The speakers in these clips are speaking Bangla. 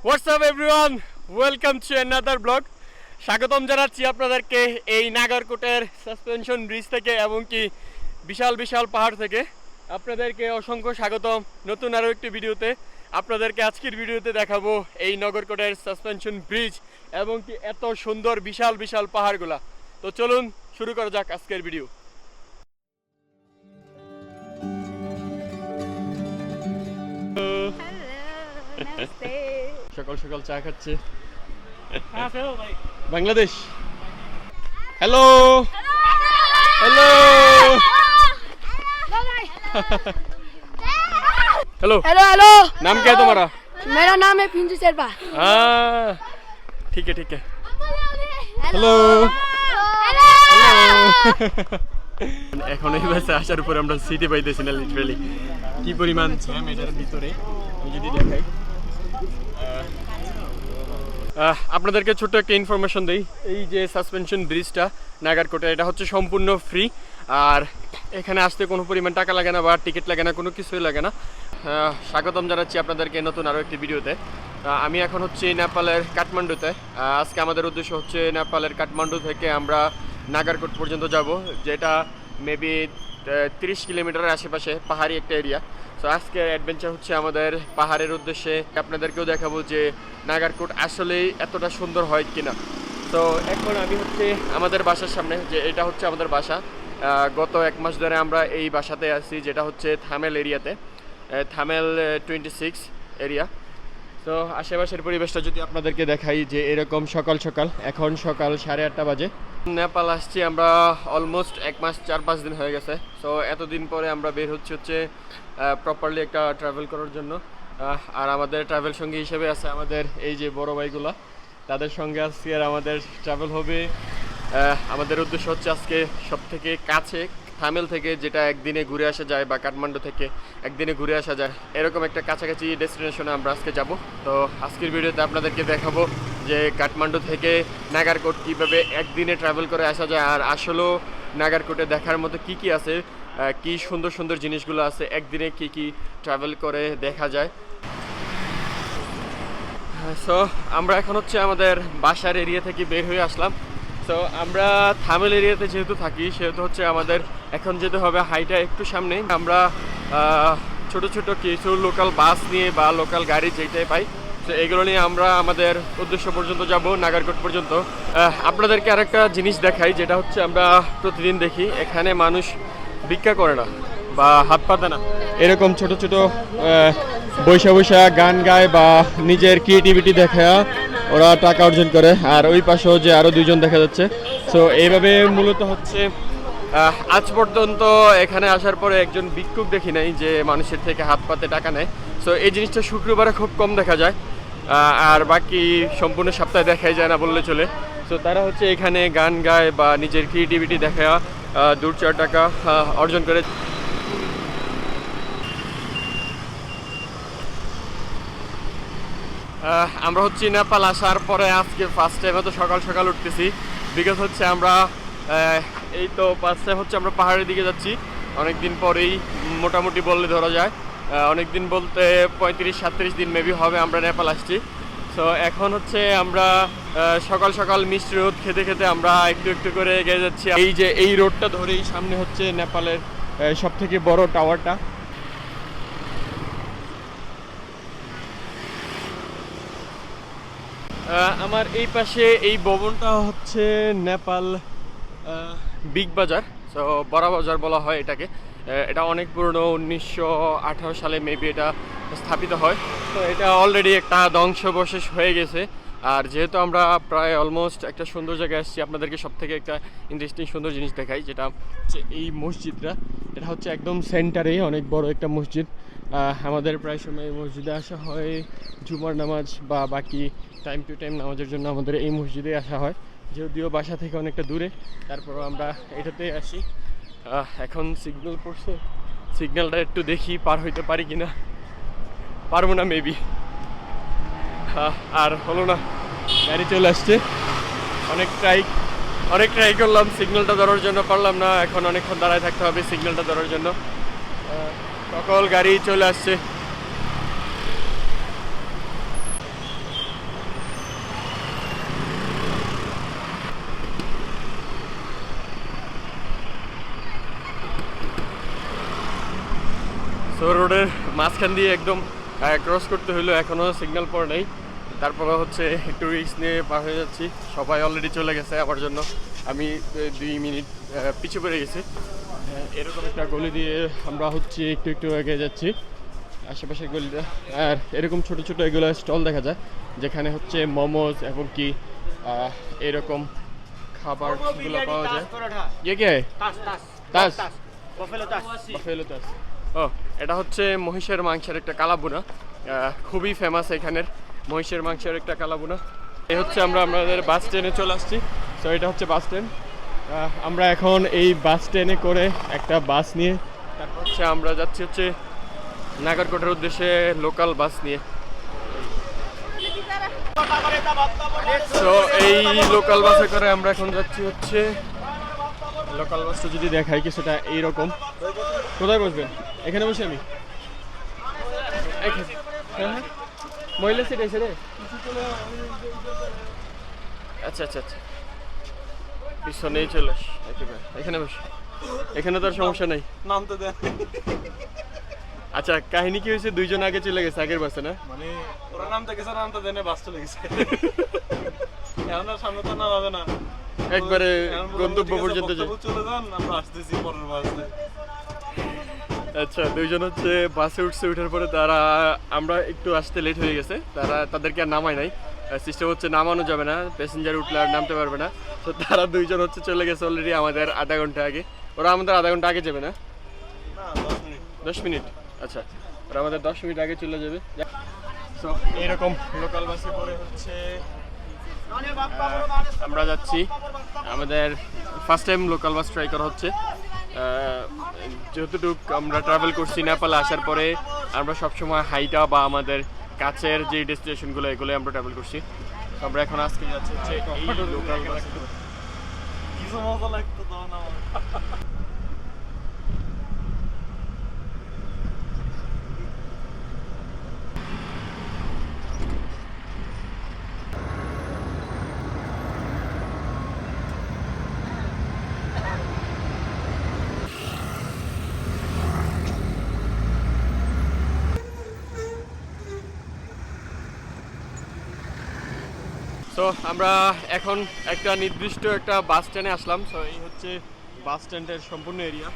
WhatsApp everyone, welcome to another blog. স্বাগতম জানাচ্ছি আপনাদেরকে এই নাগরকোটের সাসপেনশন ব্রিজ থেকে এবং কি বিশাল বিশাল পাহাড় থেকে। আপনাদেরকে অসংখ্য স্বাগতম নতুন আরও একটি ভিডিওতে। আপনাদেরকে আজকের ভিডিওতে দেখাবো এই নাগরকোটের সাসপেনশন ব্রিজ এবং কি এত সুন্দর বিশাল বিশাল পাহাড়গুলা। তো চলুন শুরু করা যাক আজকের ভিডিও। সকাল সকাল চা খাচ্ছে Bangladesh. Hello hello hello hello hello. नाम क्या है तुम्हारा? मेरा नाम है पिंजू शेरपा। हाँ ठीक है हेलो এখন এই বাসে আসার পর আমরা সিটি পাইতেছি না, লিটারালি কি পরিমাণ জ্যাম এটার ভিতরে আমি যদি দেখাই। আপনাদেরকে ছোট্ট একটা ইনফরমেশন দিই। এই যে সাসপেনশন ব্রিজটা নাগরকোটে, এটা হচ্ছে সম্পূর্ণ ফ্রি। আর এখানে আসতে কোনো পরিমাণ টাকা লাগে না বা টিকিট লাগে না, কোনো কিছুই লাগে না। স্বাগতম জানাচ্ছি আপনাদেরকে নতুন আরও একটি ভিডিওতে। আমি এখন হচ্ছে নেপালের কাঠমান্ডুতে। আজকে আমাদের উদ্দেশ্য হচ্ছে নেপালের কাঠমান্ডু থেকে আমরা নাগরকোট পর্যন্ত যাব, যেটা মেবি 30 কিলোমিটারের আশেপাশে পাহাড়ি একটা এরিয়া। সো আজকের অ্যাডভেঞ্চার হচ্ছে আমাদের পাহাড়ের উদ্দেশ্যে। আপনাদেরকেও দেখাবো যে নাগরকোট আসলেই এতটা সুন্দর হয় কিনা। তো এখন আমি হচ্ছে আমাদের বাসার সামনে, যে এটা হচ্ছে আমাদের বাসা। গত 1 মাস ধরে আমরা এই বাসাতে আছি, যেটা হচ্ছে থামেল এরিয়াতে, থামেল 26 এরিয়া। তো আশেপাশের পরিবেশটা যদি আপনাদেরকে দেখাই, যে এরকম সকাল সকাল, এখন সকাল 8:30 বাজে। নেপাল আসছি আমরা অলমোস্ট 1 মাস 4-5 দিন হয়ে গেছে। সো এতদিন পরে আমরা বের হচ্ছে প্রপারলি একটা ট্রাভেল করার জন্য। আর আমাদের ট্রাভেল সঙ্গী হিসেবে আছে আমাদের এই যে বড় ভাইগুলা, তাদের সঙ্গে আজকে আর আমাদের ট্রাভেল হবে। আমাদের উদ্দেশ্য হচ্ছে আজকে সব থেকে কাছে থামেল থেকে, যেটা একদিনে ঘুরে আসা যায়, বা কাঠমান্ডু থেকে একদিনে ঘুরে আসা যায়, এরকম একটা কাছাকাছি ডেস্টিনেশনে আমরা আজকে যাব। তো আজকের ভিডিওতে আপনাদেরকে দেখাবো যে কাঠমান্ডু থেকে নাগরকোট কীভাবে একদিনে ট্রাভেল করে আসা যায়, আর আসলেও নাগরকোটে দেখার মতো কি কি আছে, কি সুন্দর সুন্দর জিনিসগুলো আছে, একদিনে কি কি ট্রাভেল করে দেখা যায়। সো আমরা এখন হচ্ছে আমাদের বাসার এরিয়া থেকে বের হয়ে আসলাম। তো আমরা থামেল এরিয়াতে যেহেতু থাকি, সেহেতু হচ্ছে আমাদের এখন যেতে হবে হাইটা একটু সামনে। আমরা ছোট ছোট কিছু লোকাল বাস নিয়ে বা লোকাল গাড়ি যেটাই পাই, তো এগুলো নিয়ে আমরা আমাদের উদ্দেশ্য পর্যন্ত যাব, নাগরকোট পর্যন্ত। আপনাদেরকে আরেকটা জিনিস দেখাই, যেটা হচ্ছে আমরা প্রতিদিন দেখি, এখানে মানুষ ভিক্ষা করে না বা হাত পাতে না, এরকম ছোট ছোট বৈশা বৈশা গান গায় বা নিজের ক্রিয়েটিভিটি দেখা ওরা টাকা অর্জন করে। আর ওই পাশেও যে আরও 2জন দেখা যাচ্ছে। সো এইভাবে মূলত হচ্ছে আজ পর্যন্ত এখানে আসার পরে একজন ভিক্ষুক দেখি নাই যে মানুষের থেকে হাত পাতে টাকা নেয়। সো এই জিনিসটা শুক্রবারে খুব কম দেখা যায়, আর বাকি সম্পূর্ণ সপ্তাহে দেখাই যায় না বললে চলে। সো তারা হচ্ছে এখানে গান গায় বা নিজের ক্রিয়েটিভিটি দেখা 2-4 টাকা অর্জন করে। আমরা হচ্ছে নেপাল আসার পরে আজকে ফার্স্ট টাইম তো সকাল সকাল উঠতেছি, বিকজ হচ্ছে আমরা এই তো ফার্স্ট টাইম হচ্ছে আমরা পাহাড়ের দিকে যাচ্ছি অনেক দিন পরেই, মোটামুটি বললে ধরা যায় অনেক দিন বলতে 35-37 দিন মেবি হবে আমরা নেপাল আসছি। সো এখন হচ্ছে আমরা সকাল সকাল মিষ্টি রোদ খেতে খেতে আমরা একটু একটু করে এগিয়ে যাচ্ছি। এই যে এই রোডটা ধরেই সামনে হচ্ছে নেপালের সব থেকে বড় টাওয়ারটা। আমার এই পাশে এই ভবনটা হচ্ছে নেপাল বিগ বাজার, সো বড় বাজার বলা হয় এটাকে। এটা অনেক পুরনো, 1918 সালে মেবি এটা স্থাপিত হয়। তো এটা অলরেডি একটা ধ্বংসাবশেষ হয়ে গেছে। আর যেহেতু আমরা প্রায় অলমোস্ট একটা সুন্দর জায়গায় আসছি, আপনাদেরকে সব থেকে একটা ইন্টারেস্টিং সুন্দর জিনিস দেখাই, যেটা হচ্ছে এই মসজিদটা। এটা হচ্ছে একদম সেন্টারে অনেক বড় একটা মসজিদ। আমাদের প্রায় সময় মসজিদে আসা হয় জুমার নামাজ বা বাকি টাইম টু টাইম নামাজের জন্য আমাদের এই মসজিদে আসা হয়, যদিও বাসা থেকে অনেকটা দূরে, তারপরও আমরা এটাতে আসি। এখন সিগন্যাল পড়ছে, সিগন্যালটা একটু দেখি পার হইতে পারি কিনা, পারবো না মেবি। আর হলো না, গাড়ি চলে আসছে। অনেক ট্রাই করলাম সিগন্যালটা ধরার জন্য, পারলাম না। এখন অনেকক্ষণ দাঁড়ায় থাকতে হবে সিগন্যালটা ধরার জন্য। সকল গাড়ি চলে আসছে। রোডের মাঝখান দিয়ে একদম ক্রস করতে হইলো, এখনও সিগন্যাল পড়ে নেই। তারপরে হচ্ছে একটু রিস্ক নিয়ে পার হয়ে যাচ্ছি। সবাই অলরেডি চলে গেছে, আমার জন্য আমি 2 মিনিট পিছু পড়ে গেছি। এরকম একটা গলি দিয়ে আমরা হচ্ছে একটু একটু এগিয়ে যাচ্ছি, আশেপাশের গলিটা। আর এরকম ছোট ছোট এগুলো স্টল দেখা যায়, যেখানে হচ্ছে মোমোজ এবং কি এরকম খাবারগুলো পাওয়া যায়। ইয়ে কে তাস বাফেলো তাস। ও, এটা হচ্ছে মহিষের মাংসের একটা কালাবুনা, খুবই ফেমাস এখানের মহিষের মাংসের একটা কালাবুনা। এই হচ্ছে আমরা আমাদের বাস স্ট্যান্ডে চলে আসছি। সো এটা হচ্ছে বাস স্ট্যান্ড। আমরা এখন এই বাস স্ট্যান্ডে করে একটা বাস নিয়ে তারপর হচ্ছে আমরা যাচ্ছি হচ্ছে নাগরকোটের উদ্দেশ্যে লোকাল বাস নিয়ে। সো এই লোকাল বাসে করে আমরা এখন যাচ্ছি হচ্ছে, লোকাল বাসটা যদি দেখাই কিছুটা এইরকম। কোথায় বসবেন? এখানে বসে আমি মহিলা সিট এসে রে। আচ্ছা আচ্ছা আচ্ছা, পিছনেই চলে আস, এখানে বস, এখানে তো আর সমস্যা নেই। নামতে দেন। আচ্ছা, কাহিনী কি হয়েছে? 2 জন আগে চলে গেছে আগের বাসে না? মানে ওরা নামতে গেছে, নামতে দেনে বাস চলে গেছে। এখন আর সামনে তো নামাবে না, একবারে গন্তব্য পর্যন্ত চলে যান, আমরা আসতেছি পরের বাসে। আচ্ছা, 2 জন হচ্ছে বাসে উঠছে, উঠার পরে আমরা একটু আসতে লেট হয়ে গেছে, তাদেরকে আর নামায় নাই। সিস্টেম হচ্ছে নামানো যাবে না, প্যাসেঞ্জার উঠলে আর নামতে পারবে না। তো তারা 2 জন হচ্ছে চলে গেছে অলরেডি আমাদের আধা ঘন্টা আগে। ওরা আমাদের আধা ঘন্টা আগে যাবে না? 10 মিনিট। আচ্ছা, ওরা আমাদের 10 মিনিট আগে চলে যাবে। সো এইরকম লোকাল বাসে করে হচ্ছে আমরা যাচ্ছি। আমাদের first time local bus try করা হচ্ছে। যতটুকু আমরা ট্রাভেল করছি নেপালে আসার পরে, আমরা সবসময় হাইটা বা আমাদের কাছের যে ডেস্টিনেশনগুলো এগুলো আমরা ট্রাভেল করছি। আমরা এখন আজকে যাচ্ছি হচ্ছে এই লোকাল বাসে। কিছু মজা লাগতো তখন আমার। সো আমরা এখন একটা নির্দিষ্ট একটা বাস স্ট্যান্ডে আসলাম। সো এই হচ্ছে বাস স্ট্যান্ডের সম্পূর্ণ এরিয়া।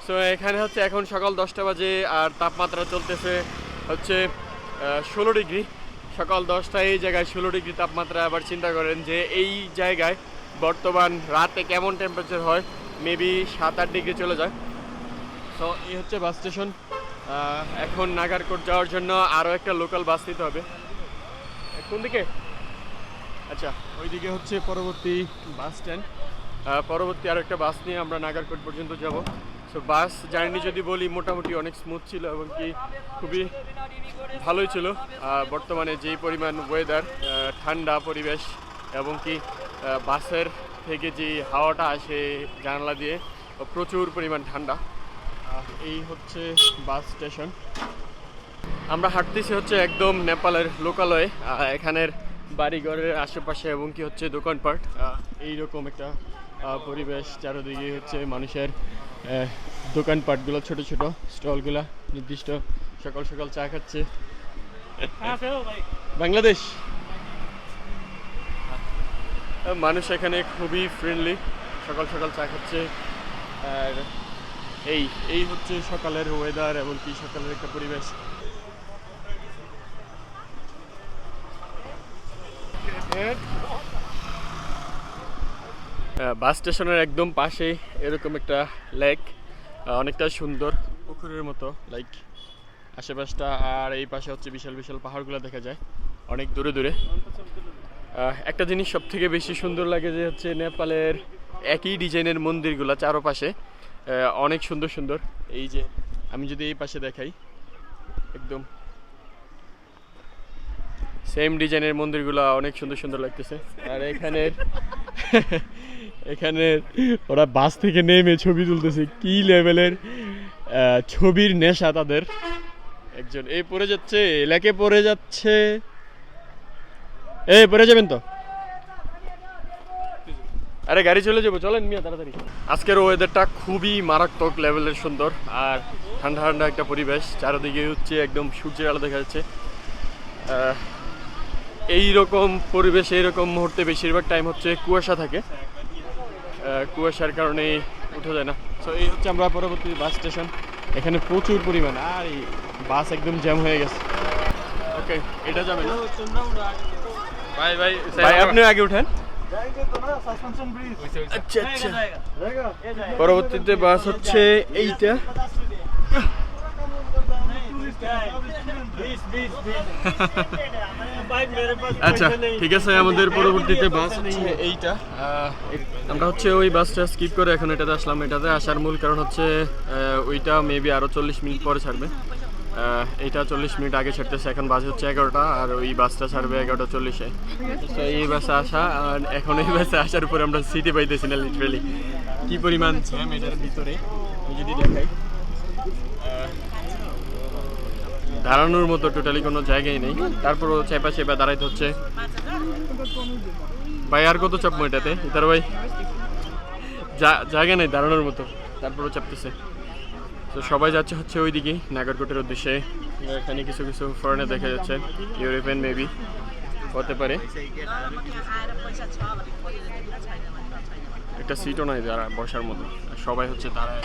সো এখানে হচ্ছে এখন সকাল 10টা বাজে, আর তাপমাত্রা চলতেছে হচ্ছে 16 ডিগ্রি। সকাল 10টায় এই জায়গায় 16 ডিগ্রি তাপমাত্রা। আবার চিন্তা করেন যে এই জায়গায় বর্তমান রাতে কেমন টেম্পারেচার হয়, মেবি 7-8 ডিগ্রি চলে যায়। সো এই হচ্ছে বাস স্টেশন। এখন নাগারকোট যাওয়ার জন্য আরও একটা লোকাল বাস নিতে হবে। কোন দিকে? আচ্ছা, ওইদিকে হচ্ছে পরবর্তী বাস স্ট্যান্ড। পরবর্তী আরও একটা বাস নিয়ে আমরা নাগারকোট পর্যন্ত যাব। সো বাস জার্নি যদি বলি, মোটামুটি অনেক স্মুথ ছিল এবং কি খুবই ভালোই ছিল। বর্তমানে যেই পরিমাণ ওয়েদার, ঠান্ডা পরিবেশ এবং কি বাসের থেকে যে হাওয়াটা আসে জানালা দিয়ে, প্রচুর পরিমাণ ঠান্ডা। এই হচ্ছে বাস স্টেশন। আমরা হাঁটতেছি হচ্ছে একদম নেপালের লোকালয়ে। এখানের বাড়িঘরের আশেপাশে এবং কি হচ্ছে দোকানপাট, এইরকম একটা পরিবেশ। চারিদিকে হচ্ছে মানুষের দোকানপাটগুলো, ছোট ছোট স্টলগুলা, নির্দিষ্ট সকাল সকাল চা খাচ্ছে। বাংলাদেশ মানুষ এখানে খুবই ফ্রেন্ডলি, সকাল সকাল চা খাচ্ছে। আর এই হচ্ছে সকালের ওয়েদার এবং কি সকালের একটা পরিবেশ। বাস স্টেশনের একদম পাশে এরকম একটা লেক, অনেকটা সুন্দর পুকুরের মতো, লাইক আশেপাশটা। আর এই পাশে হচ্ছে বিশাল বিশাল পাহাড়গুলো দেখা যায় অনেক দূরে দূরে। একটা জিনিস সব থেকে বেশি সুন্দর লাগে যে হচ্ছে নেপালের একই ডিজাইনের মন্দিরগুলো চারপাশে অনেক সুন্দর সুন্দর। এই যে আমি যদি এই পাশে দেখাই, একদম সেম ডিজাইনের মন্দিরগুলো অনেক সুন্দর সুন্দর লাগতেছে। আর এখানে ওরা বাস থেকে নেমে ছবি তুলতেছে, কি লেভেলের ছবির নেশা তাদের। একজন এই পড়ে যাচ্ছে, এলাকে পড়ে যাচ্ছে, এই পড়ে যাবেন তো। আরে গাড়ি চলে যাবো, চলেন মিয়া তাড়াতাড়ি। আজকের ওয়েদারটা খুবই মারাত্মক লেভেলের সুন্দর। আর ঠান্ডা ঠান্ডা একটা পরিবেশ, চারিদিকে হচ্ছে একদম সূর্যের আলো দেখা যাচ্ছে। এইরকম পরিবেশ, এইরকম মুহূর্তে বেশিরভাগ টাইম হচ্ছে কুয়াশা থাকে, কুয়াশার কারণে উঠা যায় না। সো এই হচ্ছে আমরা পরবর্তী বাস স্টেশন। এখানে প্রচুর পরিমাণ, আর এই বাস একদম জ্যাম হয়ে গেছে। ওকে, এটা যাবে না ভাই ভাই ভাই, আপনি আগে উঠেন। আচ্ছা আচ্ছা, পরবর্তীতে বাস হচ্ছে এইটা। আচ্ছা ঠিক আছে, আমাদের পরবর্তীতে বাস হচ্ছে এইটা। আমরা হচ্ছে ওই বাসটা স্কিপ করে এখন এটাতে আসলাম। এটাতে আসার মূল কারণ হচ্ছে ওইটা মেবি আরও 40 মিনিট পরে ছাড়বে। এইটা 40 মিনিট আগে ছাড়তেছে, এখন বাজে হচ্ছে 11টা, আর ওই বাসটা ছাড়বে 11:40-এ। তো এই বাসে আসা, আর এখন এই বাসে আসার উপরে আমরা সিটে পাইতেছি না, লিটারেলি কি পরিমাণ জ্যাম এটার ভিতরে যদি দেখাই। দাঁড়ানোর মতো টোটালি কোনো জায়গায় নেই, তারপরও চেপা চেপা দাঁড়াইতে হচ্ছে। ভাই আর কত চাপবো এটাতে, ইতার ভাই জায়গা নেই দাঁড়ানোর মতো, তারপরও চাপতেছে। তো সবাই যাচ্ছে হচ্ছে ওইদিকে নাগরকোটের উদ্দেশ্যে। এখানে কিছু কিছু ফরেনার দেখা যাচ্ছে, ইউরোপিয়ান মেবি হতে পারে। একটা সিটও নাই যারা বসার মতো, সবাই হচ্ছে দাঁড়ায়।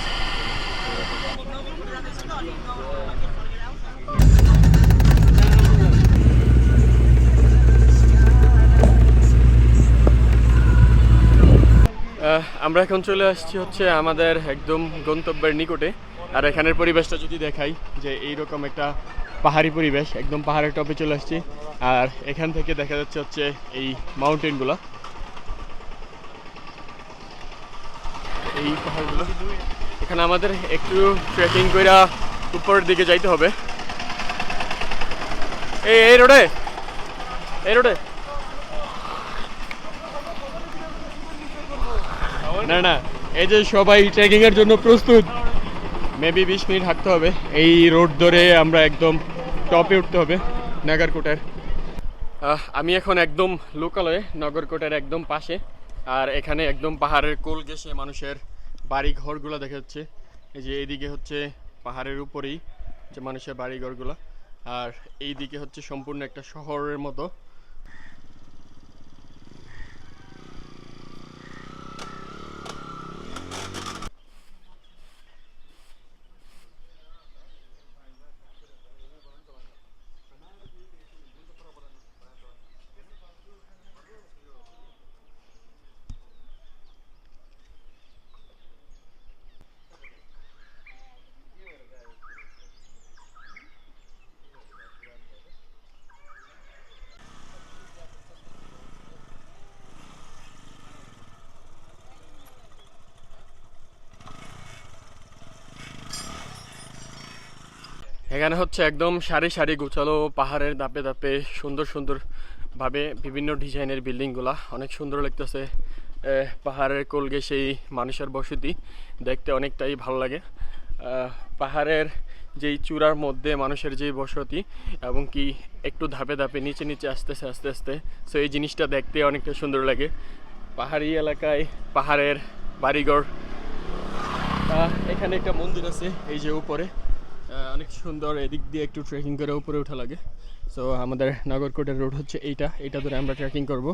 আমরা এখন চলে আসছি হচ্ছে আমাদের একদম গন্তব্যের নিকটে। আর এখানের পরিবেশটা যদি দেখাই, যে এইরকম একটা পাহাড়ি পরিবেশ, একদম পাহাড়ের টপে চলে আসছি। আর এখান থেকে দেখা যাচ্ছে হচ্ছে এই মাউন্টেনগুলো, এই পাহাড়গুলো। এখানে আমাদের একটু ট্রেকিং করে উপরের দিকে যাইতে হবে। এই রোডে, এই রোডে না না, এই যে সবাই ট্রেকিং এর জন্য প্রস্তুত। মেবি 20 মিনিট হাঁটতে হবে এই রোড ধরে, আমরা একদম টপে উঠতে হবে নাগরকোটের। আমি এখন একদম লোকালয়ে নাগরকোটের একদম পাশে, আর এখানে একদম পাহাড়ের কোল ঘেঁষে মানুষের বাড়ি ঘরগুলো দেখা যাচ্ছে। এই যে এইদিকে হচ্ছে পাহাড়ের উপরেই যে মানুষের বাড়ি ঘরগুলো, আর এই দিকে হচ্ছে সম্পূর্ণ একটা শহরের মতো। এখানে হচ্ছে একদম সারি সারি গোছালো পাহাড়ের ধাপে ধাপে সুন্দর সুন্দর ভাবে বিভিন্ন ডিজাইনের বিল্ডিংগুলা, অনেক সুন্দর লাগতেছে। পাহাড়ের কোল ঘেঁষেই মানুষের বসতি, দেখতে অনেকটাই ভালো লাগে। পাহাড়ের যেই চূড়ার মধ্যে মানুষের যেই বসতি, এবং কি একটু ধাপে ধাপে নিচে নিচে আসতেছে আস্তে আস্তে। সো এই জিনিসটা দেখতে অনেকটা সুন্দর লাগে। পাহাড়ি এলাকায় পাহাড়ের বাড়িঘর। এখানে একটা মন্দির আছে এই যে উপরে, অনেক সুন্দর। এদিক দিয়ে একটু ট্রেকিং করে উপরে ওঠা লাগে। সো আমাদের নাগরকোটের রোড হচ্ছে এইটা ধরে আমরা ট্রেকিং করব।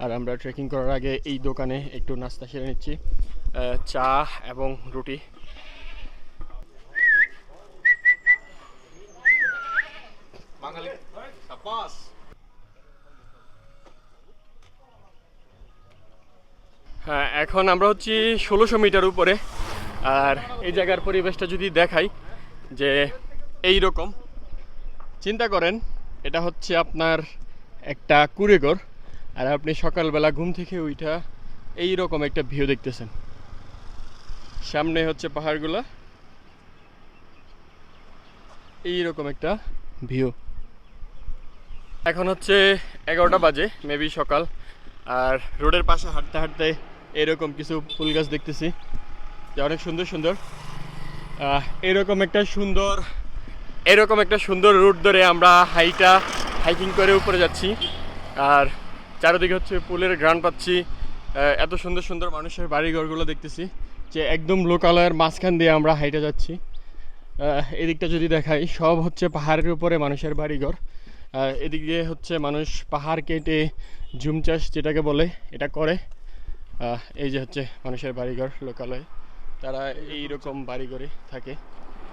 আর আমরা ট্রেকিং করার আগে এই দোকানে একটু নাস্তা সেরে নিচ্ছি, চা এবং রুটি। হ্যাঁ, এখন আমরা হচ্ছি 1600 মিটার উপরে। আর এই জায়গার পরিবেশটা যদি দেখাই, যে এই রকম চিন্তা করেন, এটা হচ্ছে আপনার একটা কুঁড়েঘর, আর আপনি সকালবেলা ঘুম থেকে উঠা এই রকম একটা ভিউ দেখতেছেন। সামনে হচ্ছে পাহাড়গুলা, এই রকম একটা ভিউ। এখন হচ্ছে 11টা বাজে, মেবি সকাল। আর রোডের পাশে হাঁটতে হাঁটতে এরকম কিছু ফুল গাছ দেখতেছি, যা অনেক সুন্দর সুন্দর। এরকম একটা সুন্দর রুট ধরে আমরা হাইকিং করে উপরে যাচ্ছি। আর চারিদিকে হচ্ছে পুলের গ্রান পাচ্ছি, এত সুন্দর সুন্দর মানুষের বাড়িঘরগুলো দেখতেছি, যে একদম লোকালয়ের মাঝখান দিয়ে আমরা হাইটে যাচ্ছি। এদিকটা যদি দেখাই সব হচ্ছে পাহাড়ের উপরে মানুষের বাড়িঘর। এদিক দিয়ে হচ্ছে মানুষ পাহাড় কেটে ঝুম চাষ যেটাকে বলে এটা করে। এই যে হচ্ছে মানুষের বাড়িঘর লোকালয়, তারা এইরকম বাড়িঘরে থাকে।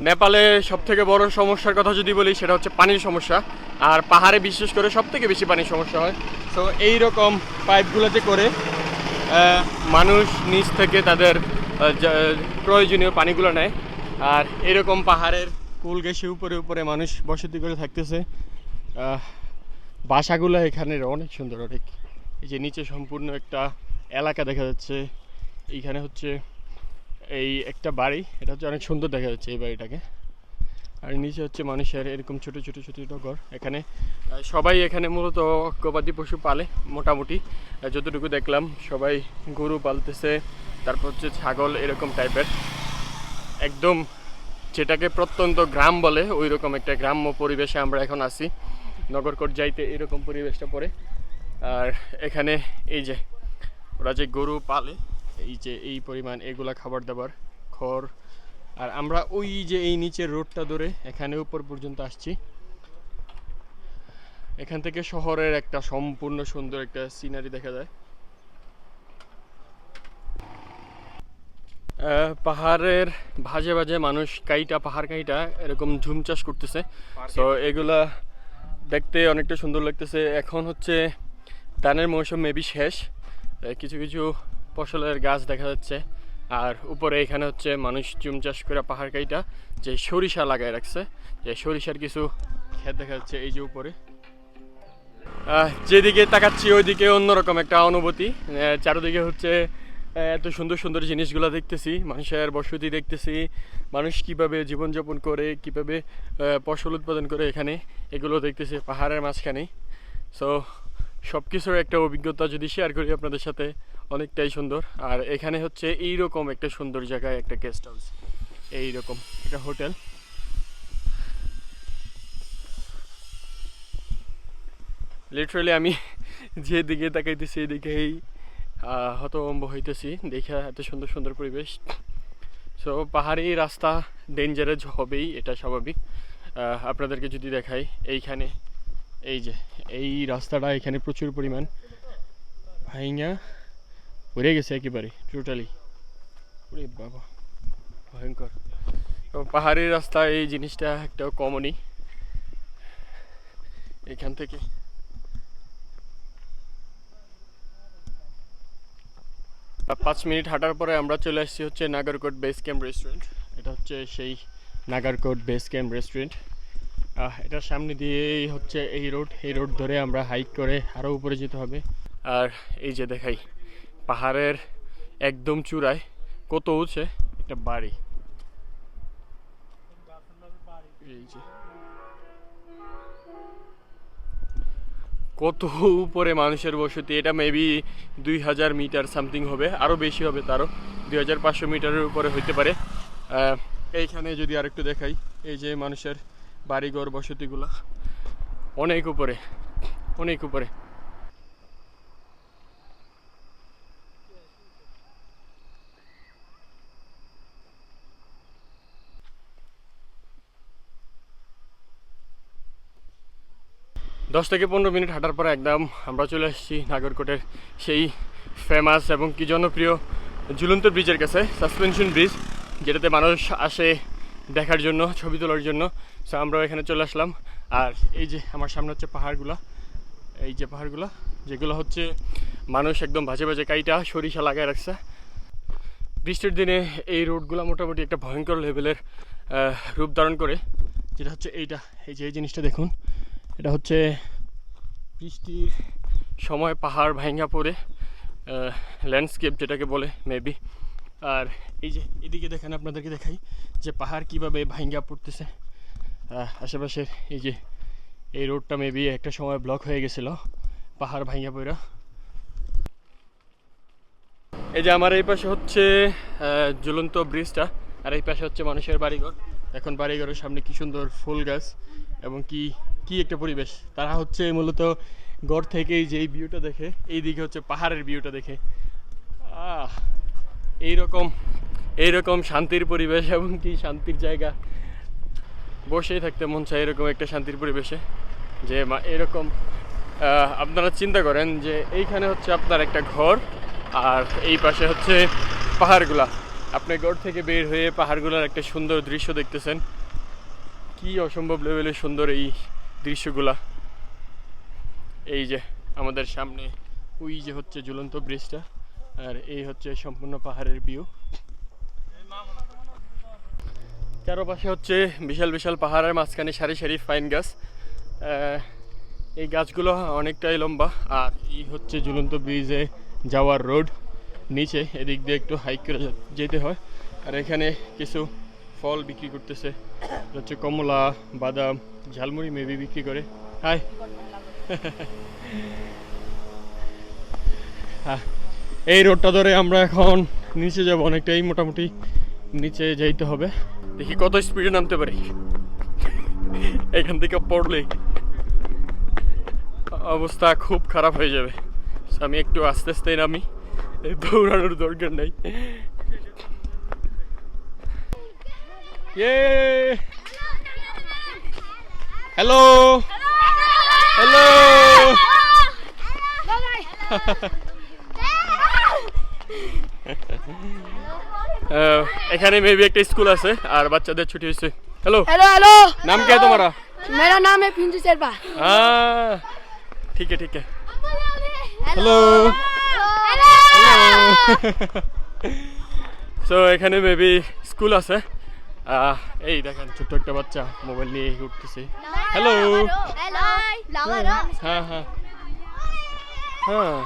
নেপালে সব থেকে বড় সমস্যার কথা যদি বলি সেটা হচ্ছে পানির সমস্যা, আর পাহাড়ে বিশেষ করে সব থেকে বেশি পানির সমস্যা হয়। তো এইরকম পাইপগুলোতে করে মানুষ নিচ থেকে তাদের প্রয়োজনীয় পানিগুলো নেয়। আর এরকম পাহাড়ের কুল ঘেঁষে উপরে উপরে মানুষ বসতি করে থাকতেছে। বাসাগুলো এখানের অনেক সুন্দর, অনেক। এই যে নিচে সম্পূর্ণ একটা এলাকা দেখা যাচ্ছে। এইখানে হচ্ছে এই একটা বাড়ি, এটা হচ্ছে অনেক সুন্দর দেখা যাচ্ছে এই বাড়িটাকে। আর নিচে হচ্ছে মানুষের এরকম ছোট ছোট ছোট ছোট ঘর। এখানে সবাই এখানে মূলত গবাদি পশু পালে মোটামুটি, যতটুকু দেখলাম সবাই গরু পালতেছে, তারপর হচ্ছে ছাগল, এরকম টাইপের একদম যেটাকে প্রত্যন্ত গ্রাম বলে ওই রকম একটা গ্রাম্য পরিবেশে আমরা এখন আছি। নগরকোট যাইতে এরকম পরিবেশটা পড়ে। আর এখানে এই যে ওরা যে গরু পালে, এই যে এই পরিমাণ এগুলা খাবার দাবার খড়। আর আমরা ওই যে এই নিচের রোডটা ধরে এখানে উপর পর্যন্ত আসছি। এখান থেকে শহরের একটা সম্পূর্ণ সুন্দর একটা সিনারি দেখা যায়। পাহাড়ের ভাজে ভাজে মানুষ কাইটা, পাহাড় কাইটা এরকম ঝুম চাষ করতেছে। তো এগুলা দেখতে অনেকটা সুন্দর লাগতেছে। এখন হচ্ছে ধানের মৌসুম মেবি শেষ, কিছু কিছু ফসলের গাছ দেখা যাচ্ছে। আর উপরে এখানে হচ্ছে মানুষ জুম চাষ করে পাহাড় কাইটা যে সরিষা লাগায় রাখছে, যে সরিষার কিছু ক্ষেত দেখা যাচ্ছে এই যে উপরে। যেদিকে তাকাচ্ছি ওইদিকে অন্যরকম একটা অনুভূতি। চারদিকে হচ্ছে এত সুন্দর সুন্দর জিনিসগুলো দেখতেছি, মানুষের বসতি দেখতেছি, মানুষ কিভাবে জীবনযাপন করে, কিভাবে ফসল উৎপাদন করে এখানে, এগুলো দেখতেছি পাহাড়ের মাঝখানে। সো সব কিছুর একটা অভিজ্ঞতা যদি শেয়ার করি আপনাদের সাথে, অনেকটাই সুন্দর। আর এখানে হচ্ছে এইরকম একটা সুন্দর জায়গায় একটা গেস্ট হাউস, এইরকম একটা হোটেল। লিটারালি আমি যেদিকে তাকাইতেছি এদিকেই হতভম্ব হইতেছি দেখা, এত সুন্দর সুন্দর পরিবেশ। সো পাহাড়ি রাস্তা ডেঞ্জারাস হবেই, এটা স্বাভাবিক। আপনাদেরকে যদি দেখাই এইখানে, এই যে এই রাস্তাটা এখানে প্রচুর পরিমাণ ভাইঙা পড়ে গেছে একেবারে টোটালি। ওরে বাবা ভয়ঙ্কর। তো পাহাড়ি রাস্তা এই জিনিসটা একটা কমনই। এখান থেকে 5 মিনিট হাঁটার পরে আমরা চলে আসছি হচ্ছে নাগারকোট বেস ক্যাম্প রেস্টুরেন্ট। এটা হচ্ছে সেই নাগারকোট বেস ক্যাম্প রেস্টুরেন্ট। এটার সামনে দিয়েই হচ্ছে এই রোড ধরে আমরা হাইক করে আরও উপরে যেতে হবে। আর এই যে দেখাই পাহাড়ের একদম চূড়ায় কত উঁচে একটা বাড়ি, এই যে কত উপরে মানুষের বসতি। এটা মেবি 2000 মিটার সামথিং হবে, আরও বেশি হবে, তারও 2500 মিটারের উপরে হইতে পারে। এইখানে যদি আরেকটু দেখাই, এই যে মানুষের বাড়িঘর বসতিগুলা অনেক উপরে, অনেক উপরে। দশ থেকে 15 মিনিট হাঁটার পরে একদম আমরা চলে আসছি নাগরকোটের সেই ফেমাস এবং কি জনপ্রিয় ঝুলন্ত ব্রিজের কাছে, সাসপেনশন ব্রিজ, যেটাতে মানুষ আসে দেখার জন্য, ছবি তোলার জন্য। সো আমরা এখানে চলে আসলাম। আর এই যে আমার সামনে হচ্ছে পাহাড়গুলো, এই যে পাহাড়গুলো যেগুলো হচ্ছে মানুষ একদম ভাজে ভাজে কাইটা সরিষা লাগায় রাখছে। বৃষ্টির দিনে এই রোডগুলো মোটামুটি একটা ভয়ঙ্কর লেভেলের রূপ ধারণ করে, যেটা হচ্ছে এইটা, এই যে এই জিনিসটা দেখুন, এটা হচ্ছে বৃষ্টির সময় পাহাড় ভাঙা পড়ে ল্যান্ডস্কেপ যেটাকে বলে মেবি। আর এই যে এদিকে দেখেন, আপনাদেরকে দেখাই যে পাহাড় কীভাবে ভাঙা পড়তেছে আশেপাশের। এই যে এই রোডটা মেবি একটা সময় ব্লক হয়ে গেছিলো পাহাড় ভাঙা পড়া। এই যে আমার এই পাশে হচ্ছে ঝুলন্ত ব্রিজটা, আর এই পাশে হচ্ছে মানুষের বাড়িঘর। এখন বাড়িঘরের সামনে কি সুন্দর ফুল গাছ এবং কি একটা পরিবেশ। তারা হচ্ছে মূলত ঘর থেকেই যে এই ভিউটা দেখে, এই দিকে হচ্ছে পাহাড়ের ভিউটা দেখে। এইরকম শান্তির পরিবেশ এবং কি শান্তির জায়গা বসেই থাকতে মন চায় এরকম একটা শান্তির পরিবেশে। যে এরকম আপনারা চিন্তা করেন যে এইখানে হচ্ছে আপনার একটা ঘর, আর এই পাশে হচ্ছে পাহাড়গুলা। আপনি ঘর থেকে বের হয়ে পাহাড়গুলোর একটা সুন্দর দৃশ্য দেখতেছেন। কি অসম্ভব লেভেলের সুন্দর এই দৃশ্যগুলা। এই যে আমাদের সামনে ওই যে হচ্ছে ঝুলন্ত ব্রিজটা, আর এই হচ্ছে সম্পূর্ণ পাহাড়ের ভিউ। চারপাশে হচ্ছে বিশাল বিশাল পাহাড়ের মাঝখানে সারি সারি ফাইন গাছ। এই গাছগুলো অনেকটাই লম্বা। আর এই হচ্ছে ঝুলন্ত ব্রিজে যাওয়ার রোড। নিচে এদিক দিয়ে একটু হাইক করে যেতে হয়। আর এখানে কিছু ফল বিক্রি করতেছে, হচ্ছে কমলা, বাদাম, ঝালমুড়ি মেবি বিক্রি করে। হাই হ্যাঁ, এই রোডটা ধরে আমরা এখন নিচে যাব। অনেকটাই মোটামুটি নিচে যাইতে হবে। দেখি কত স্পিডে নামতে পারি। এখান থেকে পড়লে অবস্থা খুব খারাপ হয়ে যাবে। আমি একটু আস্তে আস্তে নামি, দৌড়ানোর দরকার নাই। হ্যালো হ্যালো, এখানে মেবি একটা স্কুল আছে আর বাচ্চাদের ছুটি হয়েছে। Hello hello hello. नाम क्या है तुम्हारा? मेरा नाम है पिंजू शेरपा। हाँ ठीक है ठीक है। हेलो সো এখানে মেবি স্কুল আছে। এই দেখেন ছোট্ট একটা বাচ্চা মোবাইল নিয়ে উঠতেছে। হ্যালো হ্যাঁ হ্যাঁ হ্যাঁ।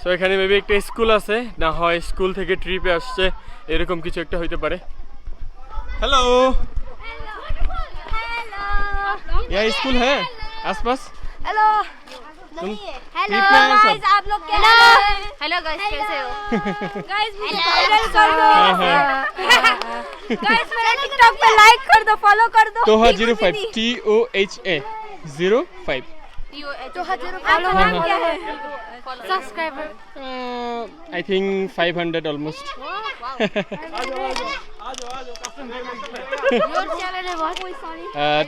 সো এখানে মেবি একটা স্কুল আছে, না হয় স্কুল থেকে ট্রিপে আসছে, এরকম কিছু একটা হইতে পারে। हेलो यहाँ स्कूल है आसपास? हेलो तुम हेलो ट्रिप में आए सब? गाइस, आप लोग कैसे हो? हेलो गाइस, कैसे हो? गाइस मुझे वायरल कर दो। गाइस मेरा टिकटॉक पे लाइक कर दो, फॉलो कर दो। तोहा 05 TOHA 05 आपका नाम क्या है? Subscriber I think 500 almost। Your channel है बहुत कोई सॉरी।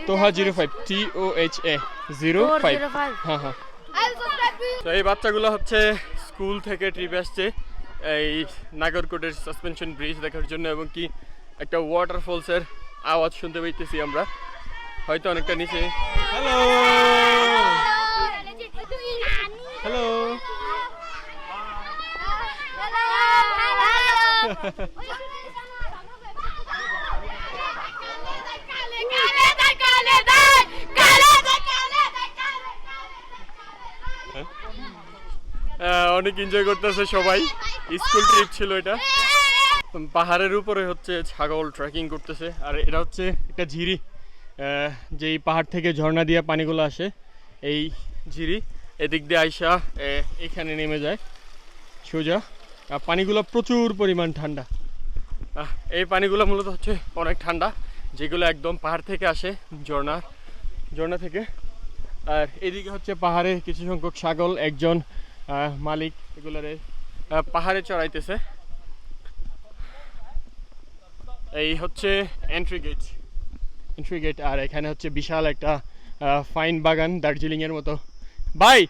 তোহা 05 TOHA 05। হ্যাঁ হ্যাঁ। তো এই বাচ্চাগুলো হচ্ছে স্কুল থেকে ট্রিপে আসছে এই নাগরকোটের সাসপেনশন ব্রিজ দেখার জন্য, এবং কি একটা ওয়াটারফলসের আওয়াজ শুনতে পাইতেছি আমরা, হয়তো অনেকটা নিচে। হ্যালো হ্যালো অনেক এনজয় করতেছে সবাই। স্কুল ট্রিপ ছিল এটা। পাহাড়ের উপরে হচ্ছে ছাগল ট্রেকিং করতেছে, আর এটা হচ্ছে একটা ঝিরি, যেই পাহাড় থেকে ঝর্ণা দিয়ে পানিগুলো আসে। এই ঝিরি এদিক দিয়ে আইসা এখানে নেমে যায় সোজা। পানিগুলো প্রচুর পরিমাণ ঠান্ডা। এই পানিগুলো মূলত হচ্ছে অনেক ঠান্ডা, যেগুলো একদম পাহাড় থেকে আসে, ঝর্ণা থেকে। আর এদিকে হচ্ছে পাহাড়ে কিছু সংখ্যক ছাগল, একজন মালিক এগুলারে পাহাড়ে চড়াইতেছে। এই হচ্ছে এন্ট্রি গেট। আর এখানে হচ্ছে বিশাল একটা ফাইন বাগান, দার্জিলিংয়ের মতো। ভাই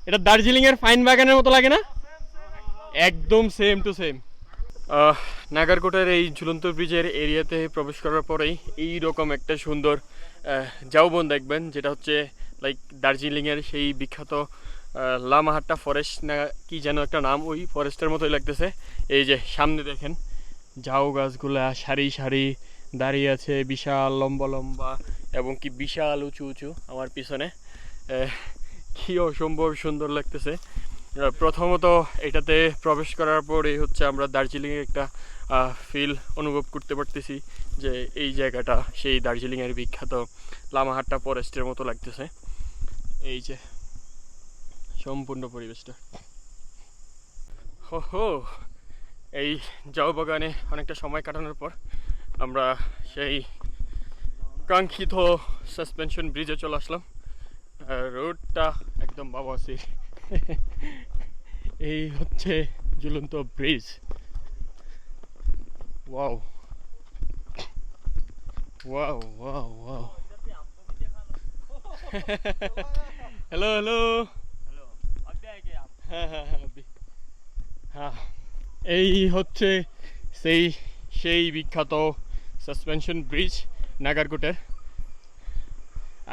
এটা দার্জিলিংয়ের ফাইন বাগানের মতো লাগে না? একদম সেম টু সেম। নাগারকোটের এই ঝুলন্ত ব্রিজের এরিয়াতে প্রবেশ করার পরেই এইরকম একটা সুন্দর ঝাউবন দেখবেন, যেটা হচ্ছে লাইক দার্জিলিংয়ের সেই বিখ্যাত লামাহাট্টা ফরেস্ট না কি যেন একটা নাম, ওই ফরেস্টের মতোই লাগতেছে। এই যে সামনে দেখেন ঝাউ গাছগুলা সারি সারি দাঁড়িয়ে আছে, বিশাল লম্বা লম্বা এবং কি বিশাল উঁচু উঁচু আমার পিছনে। কি অসম্ভব সুন্দর লাগতেছে। প্রথমত এটাতে প্রবেশ করার পরেই হচ্ছে আমরা দার্জিলিংয়ের একটা ফিল অনুভব করতে পারতেছি, যে এই জায়গাটা সেই দার্জিলিংয়ের বিখ্যাত লামাহাট্টা ফরেস্টের মতো লাগতেছে। এই যে সম্পূর্ণ পরিবেশটা। হো এই ঝাউ বাগানে অনেকটা সময় কাটানোর পর আমরা সেই কাঙ্ক্ষিত সাসপেনশন ব্রিজে চলে আসলাম। রোডটা একদম বাবাসি। এই হচ্ছে ঝুলন্ত bridge. Wow, Wow, wow, wow. Hello, hello. হ্যাঁ হ্যাঁ হ্যাঁ হ্যাঁ, এই হচ্ছে সেই বিখ্যাত সাসপেনশন ব্রিজ নাগারকোটের।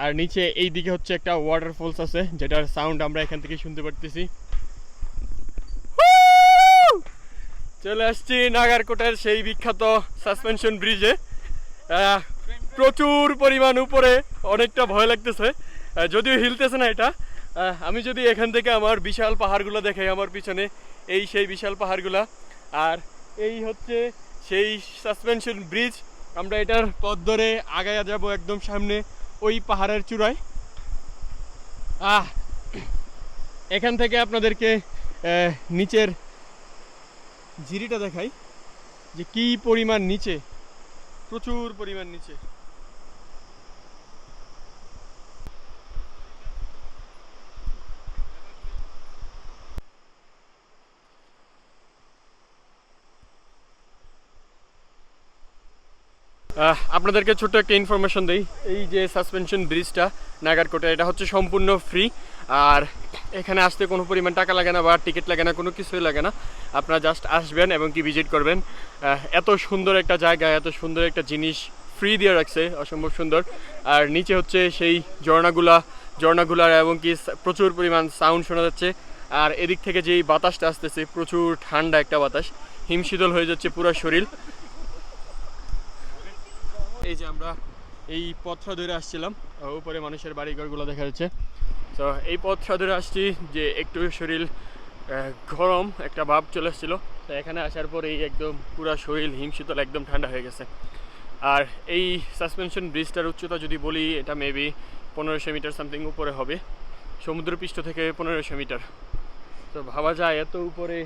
আর নিচে এই দিকে হচ্ছে একটা ওয়াটারফলস আছে, যেটার সাউন্ড আমরা এখান থেকে শুনতে পারতেছি। চলে আসছি নাগারকোটের সেই বিখ্যাত সাসপেনশন ব্রিজে। প্রচুর পরিমাণ উপরে, অনেকটা ভয় লাগতেছে, যদিও হিলতেছে না এটা। আমি যদি এখান থেকে আমার বিশাল পাহাড়গুলো দেখাই, আমার পিছনে সেই বিশাল পাহাড়গুলা, আর এই হচ্ছে সেই সাসপেনশন ব্রিজ। আমরা এটার পথ ধরে আগায়া যাব একদম সামনে ওই পাহাড়ের চূড়ায়। এখান থেকে আপনাদেরকে নিচের ঝিরিটা দেখাই, যে কি পরিমাণ নিচে, প্রচুর পরিমাণ নিচে। আপনাদেরকে ছোট্ট একটা ইনফরমেশন দেই, এই যে সাসপেনশন ব্রিজটা নাগারকোটে, এটা হচ্ছে সম্পূর্ণ ফ্রি। আর এখানে আসতে কোনো পরিমাণ টাকা লাগে না বা টিকিট লাগে না, কোনো কিছুই লাগে না। আপনারা জাস্ট আসবেন এবং কি ভিজিট করবেন। এত সুন্দর একটা জায়গা, এত সুন্দর একটা জিনিস ফ্রি দিয়ে রাখছে, অসম্ভব সুন্দর। আর নিচে হচ্ছে সেই ঝর্ণাগুলার এবং কি প্রচুর পরিমাণ সাউন্ড শোনা যাচ্ছে। আর এদিক থেকে যেই বাতাসটা আসতেছে, প্রচুর ঠান্ডা একটা বাতাস, হিমশীতল হয়ে যাচ্ছে পুরো শরীর। এই যে আমরা এই পথটা ধরে আসছিলাম, উপরে মানুষের বাড়িঘরগুলো দেখা যাচ্ছে। তো এই পথটা ধরে আসছি যে একটু শরীর গরম একটা ভাব চলে এসেছিলো। তো এখানে আসার পরে একদম পুরো শরীর হিমশীতল, একদম ঠান্ডা হয়ে গেছে। আর এই সাসপেনশন ব্রিজটার উচ্চতা যদি বলি, এটা মেবি 1500 মিটার সামথিং উপরে হবে, সমুদ্রপৃষ্ঠ থেকে 1500 মিটার। তো ভাবা যায় এত উপরে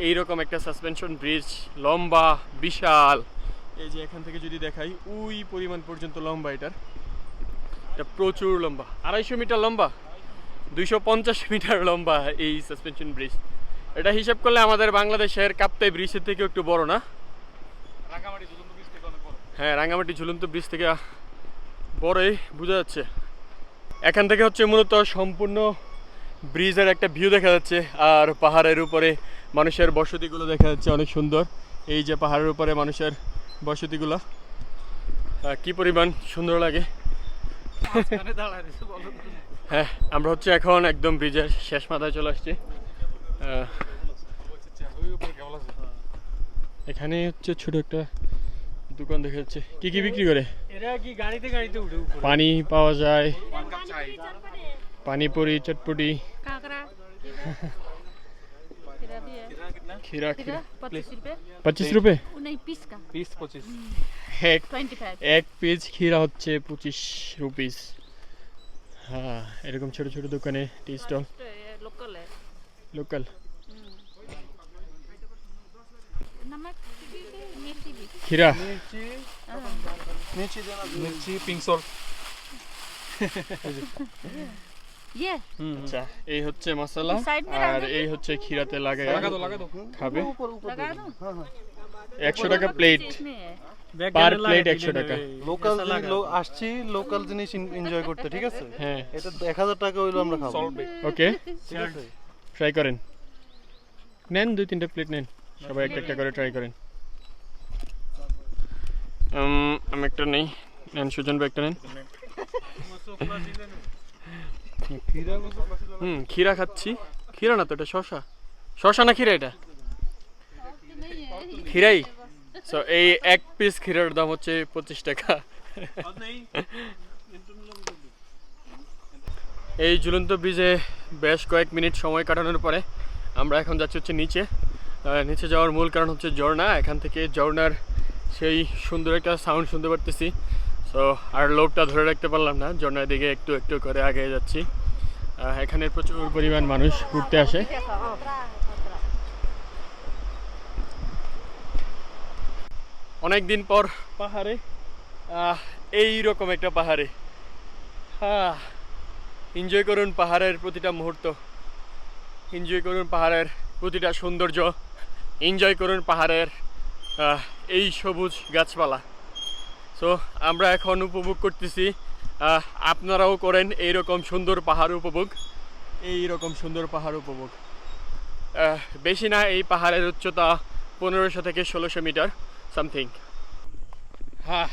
এইরকম একটা সাসপেনশন ব্রিজ, লম্বা, বিশাল। এই যে এখান থেকে যদি দেখাই, ওই পরিমাণ পর্যন্ত লম্বা, এটা প্রচুর লম্বা, 250 মিটার লম্বা, 250 মিটার লম্বা এই সাসপেনশন ব্রিজ। এটা হিসাব করলে আমাদের বাংলাদেশের কাপ্তাই ব্রিজের থেকে একটু বড় না? হ্যাঁ, রাঙ্গামাটি ঝুলন্ত ব্রিজ থেকে বড়ই বোঝা যাচ্ছে। এখান থেকে হচ্ছে মূলত সম্পূর্ণ ব্রিজের একটা ভিউ দেখা যাচ্ছে, আর পাহাড়ের উপরে মানুষের বসতিগুলো দেখা যাচ্ছে, অনেক সুন্দর। এই যে পাহাড়ের উপরে মানুষের বসতিগুলো, কি পরিমাণ সুন্দর লাগে। হ্যাঁ, আমরা হচ্ছে এখন একদম ব্রিজের শেষ মাথায় চলে আসছি। এখানে হচ্ছে ছোট একটা দোকান দেখা যাচ্ছে। কি কি বিক্রি করে? পানি পাওয়া যায়, পানিপুরি, চটপটি, खीरा 25 रुपए नहीं पीस का 20-25 এক পিস खीरा হচ্ছে 25 রুপিস। হ্যাঁ, এরকম ছোট ছোট দোকানে টি স্টল, लोकल है লোকাল। नमक मिर्ची भी खीरा, मिर्ची पिंक सॉल्ट। ये আচ্ছা, এই হচ্ছে মশলা, साइड में আর এই হচ্ছে खीराতে লাগায় लगा दो খাবে। लगा दो 100 টাকা প্লেট, इसमें है পার প্লেট 100 টাকা। লোকাল আসছি লোকাল জিনিস এনজয় করতে, ঠিক আছে? হ্যাঁ, এটা 1000 টাকা হইলো আমরা খাবো, ওকে, ঠিক আছে? ট্রাই করেন, নেন 2-3টা প্লেট নেন, সবাই একটা একটা করে ট্রাই করেন। আমি একটা নেই, নেন সুজন ভাই একটা নেন। ক্ষীরা খাচ্ছি, ক্ষীরা না তো, এটা শশা, শশা না ক্ষীরা? এটা ক্ষীরাই। সো এই এক পিস ক্ষীরার দাম হচ্ছে 25 টাকা। এই ঝুলন্ত ব্রিজে বেশ কয়েক মিনিট সময় কাটানোর পরে আমরা এখন যাচ্ছি হচ্ছে নিচে। নিচে যাওয়ার মূল কারণ হচ্ছে ঝর্ণা। এখান থেকে ঝর্ণার সেই সুন্দর একটা সাউন্ড শুনতে পারতেছি। সো আর লোভটা ধরে রাখতে পারলাম না, ঝর্ণার দিকে একটু একটু করে আগে যাচ্ছি। এখানে প্রচুর পরিমাণ মানুষ ঘুরতে আসে। অনেক দিন পর পাহাড়ে, এই রকম একটা পাহাড়ে এনজয় করুন পাহাড়ের প্রতিটা মুহূর্ত, এনজয় করুন পাহাড়ের প্রতিটা সৌন্দর্য, এনজয় করুন পাহাড়ের এই সবুজ গাছপালা। সো আমরা এখন উপভোগ করতেছি, আপনারাও করেন এইরকম সুন্দর পাহাড় উপভোগ, এইরকম সুন্দর পাহাড় উপভোগ। বেশি না, এই পাহাড়ের উচ্চতা 1500 থেকে 1600 মিটার সামথিং। হ্যাঁ,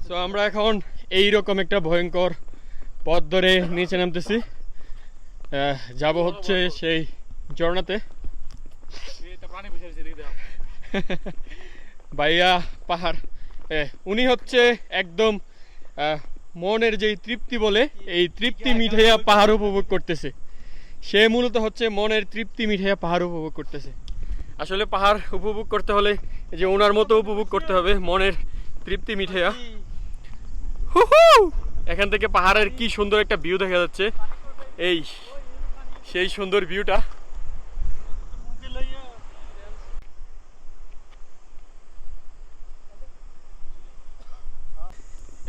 সো আমরা এখন এইরকম একটা ভয়ঙ্কর পথ ধরে নিচে নামতেছি, যাব হচ্ছে সেই ঝর্ণাতে। ভাইয়া পাহাড়, উনি হচ্ছে একদম মনের যেই তৃপ্তি বলে, এই তৃপ্তি মিঠাইয়া পাহাড় উপভোগ করতেছে। সে মূলত হচ্ছে মনের তৃপ্তি মিঠাইয়া পাহাড় উপভোগ করতেছে। আসলে পাহাড় উপভোগ করতে হলে যে ওনার মতো উপভোগ করতে হবে, মনের তৃপ্তি মিঠাইয়া। এখান থেকে পাহাড়ের কি সুন্দর একটা ভিউ দেখা যাচ্ছে, এই সেই সুন্দর ভিউটা।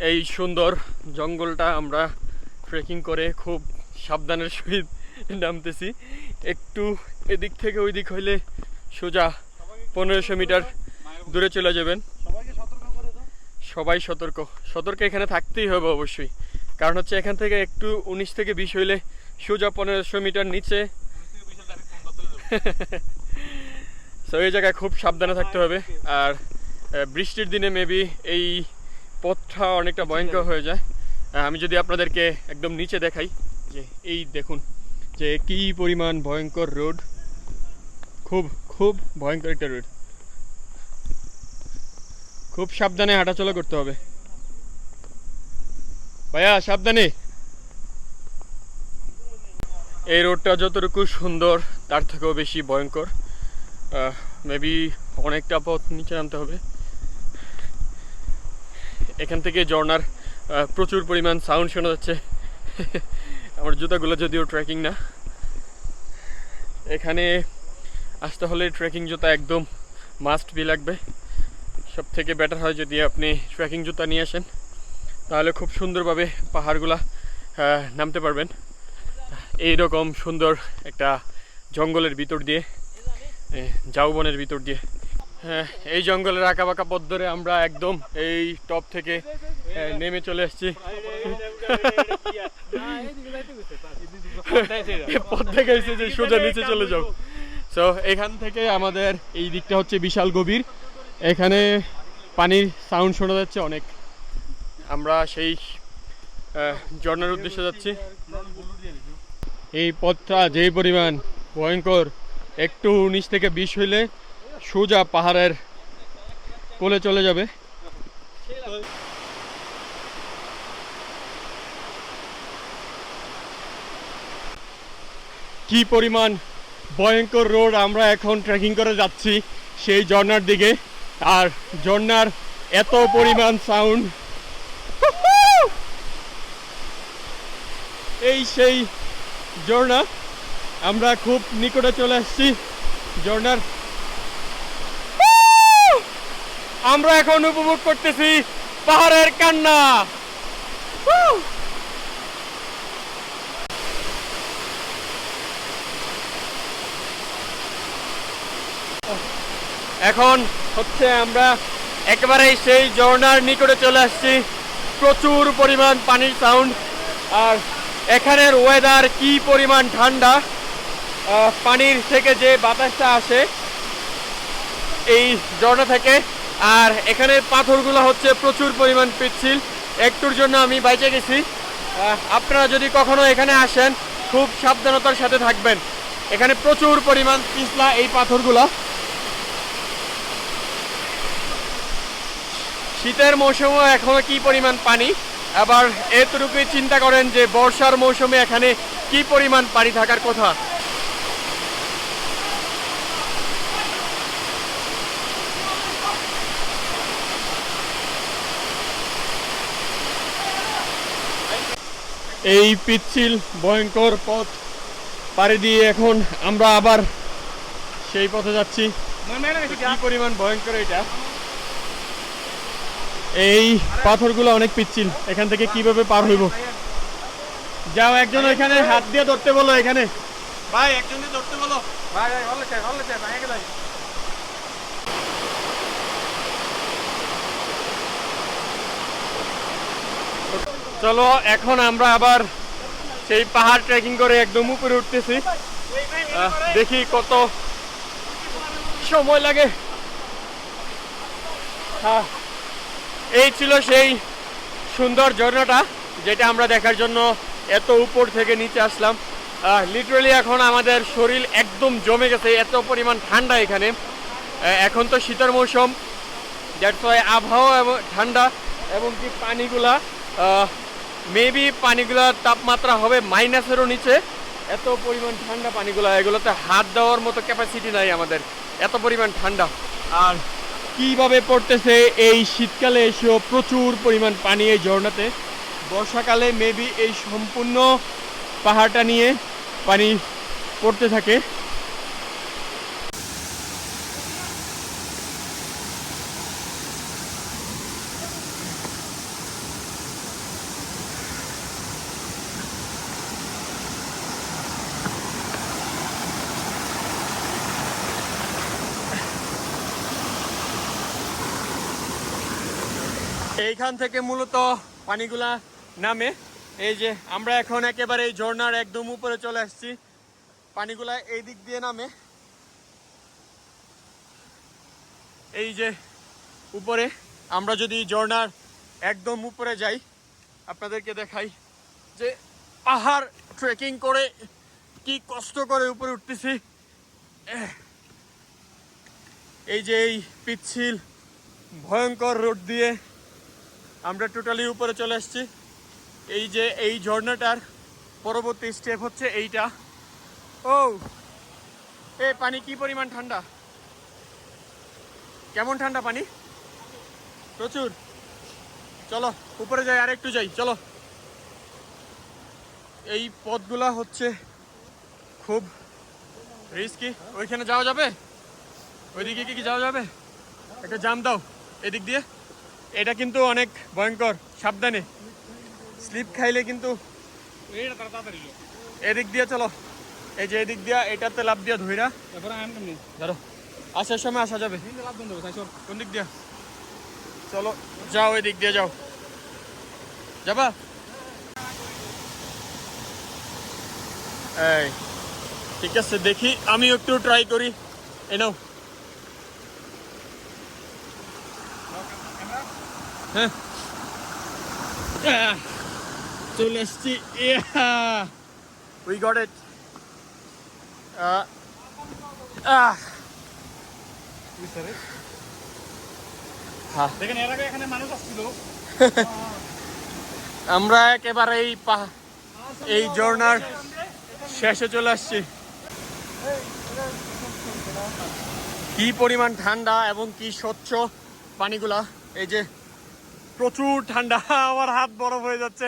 এই সুন্দর জঙ্গলটা আমরা ট্রেকিং করে খুব সাবধানের সহিত নামতেছি। একটু এদিক থেকে ওই দিক হইলে সোজা 1500 মিটার দূরে চলে যাবেন। সবাই সতর্ক, সতর্ক এখানে থাকতেই হবে অবশ্যই, কারণ হচ্ছে এখান থেকে একটু 19 থেকে 20 হইলে সোজা 1500 মিটার নিচে। তো এই জায়গায় খুব সাবধানে থাকতে হবে। আর বৃষ্টির দিনে মেবি এই পথটা অনেকটা ভয়ঙ্কর হয়ে যায়। আমি যদি আপনাদেরকে একদম নিচে দেখাই, যে এই দেখুন যে কি পরিমাণ ভয়ঙ্কর রোড, খুব খুব ভয়ঙ্কর একটা রোড, খুব সাবধানে হাঁটাচলা করতে হবে। ভাইয়া সাবধানে। এই রোডটা যতটুকু সুন্দর তার থেকেও বেশি ভয়ঙ্কর। মেবি অনেকটা পথ নিচে নামতে হবে। এখান থেকে ঝর্ণার প্রচুর পরিমাণ সাউন্ড শোনা যাচ্ছে। আমার জুতাগুলো যদিও ট্রেকিং না, এখানে আসতে হলে ট্রেকিং জুতা একদম মাস্ট বি লাগবে। সব থেকে বেটার হয় যদি আপনি ট্রেকিং জুতা নিয়ে আসেন, তাহলে খুব সুন্দরভাবে পাহাড়গুলা নামতে পারবেন। এইরকম সুন্দর একটা জঙ্গলের ভিতর দিয়ে, ঝাউবনের ভিতর দিয়ে। হ্যাঁ, এই জঙ্গলের আঁকা বাঁকা পথ ধরে আমরা একদম এই টপ থেকে নেমে চলে আসছি। পথ দেখাইছে যে সোজা নিচে চলে যাও। সো এখান থেকে আমাদের এই দিকটা হচ্ছে বিশাল গভীর, এখানে পানির সাউন্ড শোনা যাচ্ছে অনেক। আমরা সেই ঝর্ণার উদ্দেশ্যে যাচ্ছি। এই পথটা যেই পরিমাণ ভয়ঙ্কর, একটু 19 থেকে 20 হইলে সোজা পাহাড়ের কোলে চলে যাবে। কি পরিমাণ ভয়ঙ্কর রোড। আমরা এখন ট্রেকিং করে যাচ্ছি সেই ঝর্ণার দিকে, আর ঝর্ণার এত পরিমাণ সাউন্ড। এই সেই ঝর্ণা, আমরা খুব নিকটে চলে আসছি ঝর্ণার। আমরা এখন উপভোগ করতেছি পাহাড়ের কান্না। এখন হচ্ছে আমরা একেবারেই সেই ঝর্ণার নিকটে চলে আসছি। প্রচুর পরিমাণ পানির সাউন্ড, আর এখানের ওয়েদার কি পরিমাণ ঠান্ডা। পানির থেকে যে বাতাসটা আসে এই ঝর্ণা থেকে, আর এখানের পাথরগুলো হচ্ছে প্রচুর পরিমাণ পিচ্ছিল। একটুর জন্য আমি বাইচে গেছি। আপনারা যদি কখনো এখানে আসেন খুব সাবধানতার সাথে থাকবেন, এখানে প্রচুর পরিমাণ পিছলা এই পাথরগুলা। শীতের মৌসুমে এখনো কি পরিমাণ পানি, আবার এতটুকুই চিন্তা করেন যে বর্ষার মৌসুমে এখানে কি পরিমাণ পানি থাকার কথা। এই পিচ্ছিল ভয়ঙ্কর পথ পাড়ি দিয়ে এখন আমরা আবার সেই পথে যাচ্ছি। কি পরিমাণ ভয়ঙ্কর এটা। এই পাথরগুলো অনেক পিচ্ছিল, এখান থেকে কিভাবে পার হইব। যাও একজন এখানে হাত দিয়ে ধরতে বলো, এখানে ভাই একজন দিয়ে ধরতে বলো। ভাই ভাই হলে চাই ভাই আগে যাই। চলো এখন আমরা আবার সেই পাহাড় ট্রেকিং করে একদম উপরে উঠতেছি। দেখি কত সময় লাগে। এই ছিল সেই সুন্দর ঝর্ণাটা যেটা আমরা দেখার জন্য এত উপর থেকে নিচে আসলাম। লিটারালি এখন আমাদের শরীর একদম জমে গেছে, এত পরিমাণ ঠান্ডা এখানে। এখন তো শীতের মৌসুম, দ্যাটস ওয়াই আবহাওয়া এবং ঠান্ডা, এবং কি পানিগুলা মেবি পানিগুলার তাপমাত্রা হবে মাইনাসেরও নিচে। এত পরিমাণ ঠান্ডা পানিগুলা, এগুলোতে হাত দেওয়ার মতো ক্যাপাসিটি নাই আমাদের, এত পরিমাণ ঠান্ডা। আর কিভাবে পড়তেছে এই শীতকালে এসেও প্রচুর পরিমাণ পানি এই ঝর্ণাতে। বর্ষাকালে মেবি এই সম্পূর্ণ পাহাড়টা নিয়ে পানি পড়তে থাকে। এইখান থেকে মূলত পানিগুলা নামে। এই যে আমরা এখন একেবারে এই ঝর্ণার একদম উপরে চলে আসছি। পানিগুলা এই দিক দিয়ে নামে, এই যে উপরে। আমরা যদি ঝর্ণার একদম উপরে যাই, আপনাদেরকে দেখাই যে পাহাড় ট্রেকিং করে কি কষ্ট করে উপরে উঠতেছি। এই যে এই পিচ্ছিল ভয়ঙ্কর রোড দিয়ে আমরা টোটালি উপরে চলে আসছি। এই যে এই ঝর্ণাটার পরবর্তী স্টেপ হচ্ছে এইটা। ও এই পানি কি পরিমাণ ঠান্ডা, কেমন ঠান্ডা পানি, প্রচুর। চলো উপরে যাই, আর একটু যাই, চলো। এই পথগুলা হচ্ছে খুব রিস্কি। ওইখানে যাওয়া যাবে? ওইদিকে কি যাওয়া যাবে? একটা জাম দাও এদিক দিয়ে। এটা কিন্তু অনেক ভয়ঙ্কর, সাবধানে, স্লিপ খাইলে কিন্তু। এদিক দিয়ে চলো, এই যে এদিক দিয়া, এটাতে লাভ দিয়া ধইরা ধরো, আসার সময় আসা যাবে। কোন দিক দিয়া? চলো যাও, এদিক দিয়ে যাও, যাবা? এই ঠিক আছে, দেখি আমি একটু ট্রাই করি। এ নাও। হ্যাঁ চলে এসছি। We got it. দেখেন এর আগে এখানে মানুষ আসছিল। আমরা একেবারে এই ঝর্ণার শেষে চলে আসছি। কি পরিমাণ ঠান্ডা এবং কি স্বচ্ছ পানিগুলা। এই যে প্রচুর ঠান্ডা, আমার হাত বরফ হয়ে যাচ্ছে,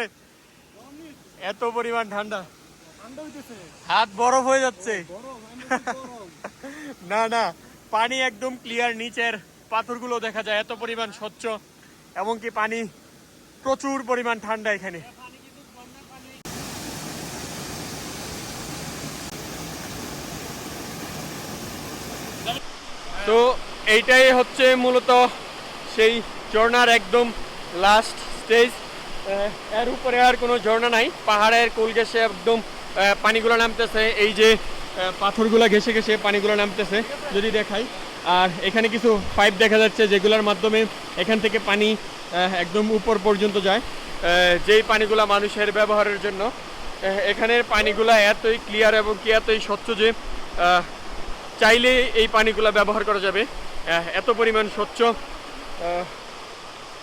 এত পরিমাণ ঠান্ডা, হাত বরফ হয়ে যাচ্ছে। না না, পানি একদম ক্লিয়ার, নিচের পাথরগুলো দেখা যায়, এত পরিমাণ স্বচ্ছ, এবং কি পানি প্রচুর পরিমাণ ঠান্ডা এখানে। তো এইটাই হচ্ছে মূলত সেই ঝর্ণার একদম লাস্ট স্টেজ। এর উপরে আর কোনো ঝর্ণা নাই, পাহাড়ের কোল ঘেঁষে একদম পানিগুলো নামতেছে। এই যে পাথরগুলো ঘেঁষে ঘেঁষে পানিগুলো নামতেছে, যদি দেখাই। আর এখানে কিছু পাইপ দেখা যাচ্ছে যেগুলোর মাধ্যমে এখান থেকে পানি একদম উপর পর্যন্ত যায়, যেই পানিগুলো মানুষের ব্যবহারের জন্য। এখানের পানিগুলো এতই ক্লিয়ার এবং কি এতই স্বচ্ছ যে চাইলে এই পানিগুলো ব্যবহার করা যাবে, এত পরিমাণ স্বচ্ছ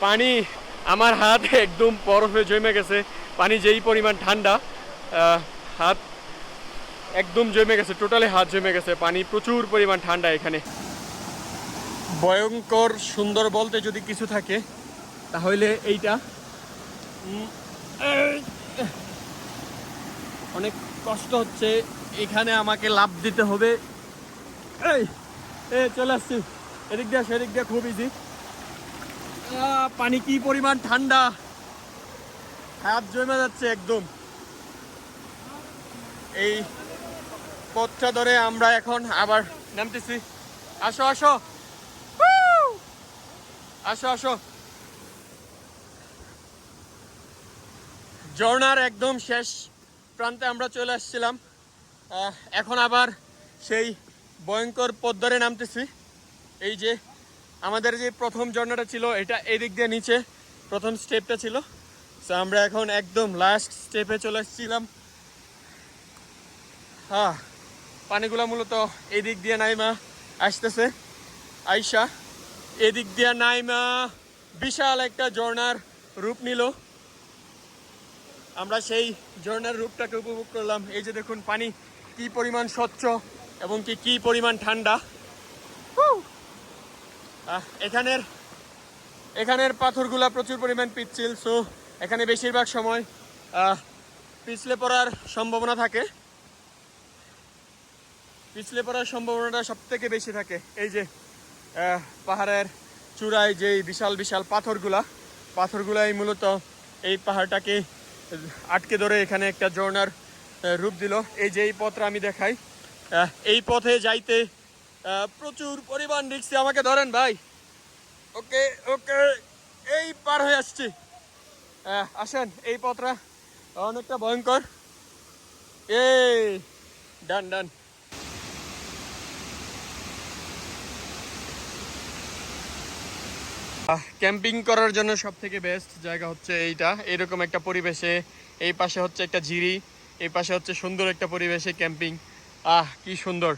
পানি। আমার হাত একদম বরফে জমে গেছে, পানি যেই পরিমাণ ঠান্ডা, হাত একদম জমে গেছে, টোটালি হাত জমে গেছে। পানি প্রচুর পরিমাণ ঠান্ডা এখানে। ভয়ঙ্কর সুন্দর বলতে যদি কিছু থাকে তাহলে এইটা। অনেক কষ্ট হচ্ছে, এখানে আমাকে লাফ দিতে হবে। এই চলে আসছি, এদিক দিয়ে সেদিক দিয়ে খুব ইজি। পানি কি পরিমাণ ঠান্ডা, হাত জমে যাচ্ছে একদম। এই পথটা ধরে আমরা এখন আবার নামতেছি। আসো আসো আসো আসো। ঝর্ণার একদম শেষ প্রান্তে আমরা চলে আসছিলাম। এখন আবার সেই ভয়ঙ্কর পথ ধরে নামতেছি। এই যে আমাদের যে প্রথম ঝর্ণাটা ছিল এটা এদিক দিয়ে নিচে প্রথম স্টেপটা ছিল। তো আমরা এখন একদম লাস্ট স্টেপে চলে আসছিলাম। হ্যাঁ, পানিগুলো মূলত এদিক দিয়ে নাইমা আসতেছে, আইসা এদিক দিয়ে নাইমা বিশাল একটা ঝর্ণার রূপ নিল। আমরা সেই ঝর্ণার রূপটাকে উপভোগ করলাম। এই যে দেখুন পানি কি পরিমাণ স্বচ্ছ এবং কি পরিমাণ ঠান্ডা। এখানের পাথরগুলা প্রচুর পরিমাণ পিচ্ছিল, সো এখানে বেশিরভাগ সময় পিছলে পড়ার সম্ভাবনা থাকে। পিছলে পড়ার সম্ভাবনাটা সব থেকে বেশি থাকে। এই যে পাহাড়ের চূড়ায় যে বিশাল বিশাল পাথরগুলাই মূলত এই পাহাড়টাকে আটকে ধরে এখানে একটা ঝর্ণার রূপ দিল। এই যে এই পথটা আমি দেখাই, এই পথে যাইতে প্রচুর পরিমাণ রিক্সে। আমাকে ধরেন ভাই। ওকে ওকে, এই পার হয়ে আসছি। আসেন, এই পথটা অনেকটা ভয়ঙ্কর। এই ডান ডান। ক্যাম্পিং করার জন্য সব থেকে বেস্ট জায়গা হচ্ছে এইটা। এরকম একটা পরিবেশে, এই পাশে হচ্ছে একটা ঝিরি, এই পাশে হচ্ছে সুন্দর একটা পরিবেশে ক্যাম্পিং। কি সুন্দর।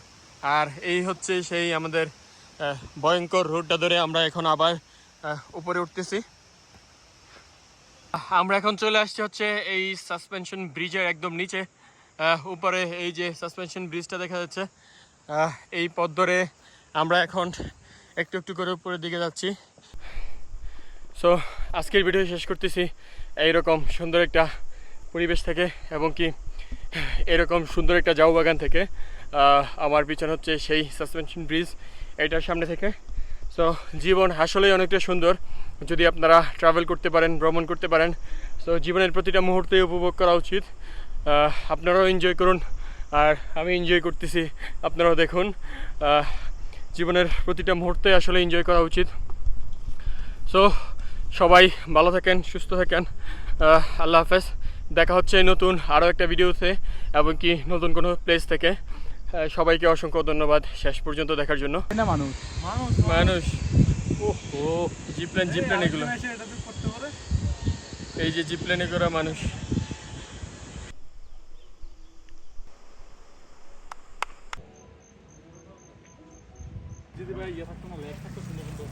আর এই হচ্ছে সেই আমাদের ভয়ঙ্কর রোডটা ধরে আমরা এখন আবার উপরে উঠতেছি। আমরা এখন চলে আসছি হচ্ছে এই সাসপেনশন ব্রিজের একদম নিচে। উপরে এই যে সাসপেনশন ব্রিজটা দেখা যাচ্ছে, এই পথ ধরে আমরা এখন একটু একটু করে উপরের দিকে যাচ্ছি। সো আজকের ভিডিও শেষ করতেছি এইরকম সুন্দর একটা পরিবেশ থেকে, এবং কি এরকম সুন্দর একটা ঝাউ বাগান থেকে। আমার পিছনে হচ্ছে সেই সাসপেনশন ব্রিজ, এটার সামনে থেকে। সো জীবন আসলেই অনেকটা সুন্দর যদি আপনারা ট্রাভেল করতে পারেন, ভ্রমণ করতে পারেন। সো জীবনের প্রতিটা মুহূর্তে উপভোগ করা উচিত। আপনারাও এনজয় করুন, আর আমি এনজয় করতেছি, আপনারাও দেখুন। জীবনের প্রতিটা মুহূর্তে আসলে এনজয় করা উচিত। সো সবাই ভালো থাকেন, সুস্থ থাকেন। আল্লাহ হাফেজ। দেখা হচ্ছে নতুন আরও একটা ভিডিওতে এবং কি নতুন কোনো প্লেস থেকে। সবাইকে অসংখ্য ধন্যবাদ শেষ পর্যন্ত দেখার জন্য। মানুষ ও জিপ্লেন এগুলো, এই যে জিপ্লেনে করা মানুষ। যদি ভাই ইয়ে থাকতো না, লেগ থাকতো সুন্দর সুন্দর।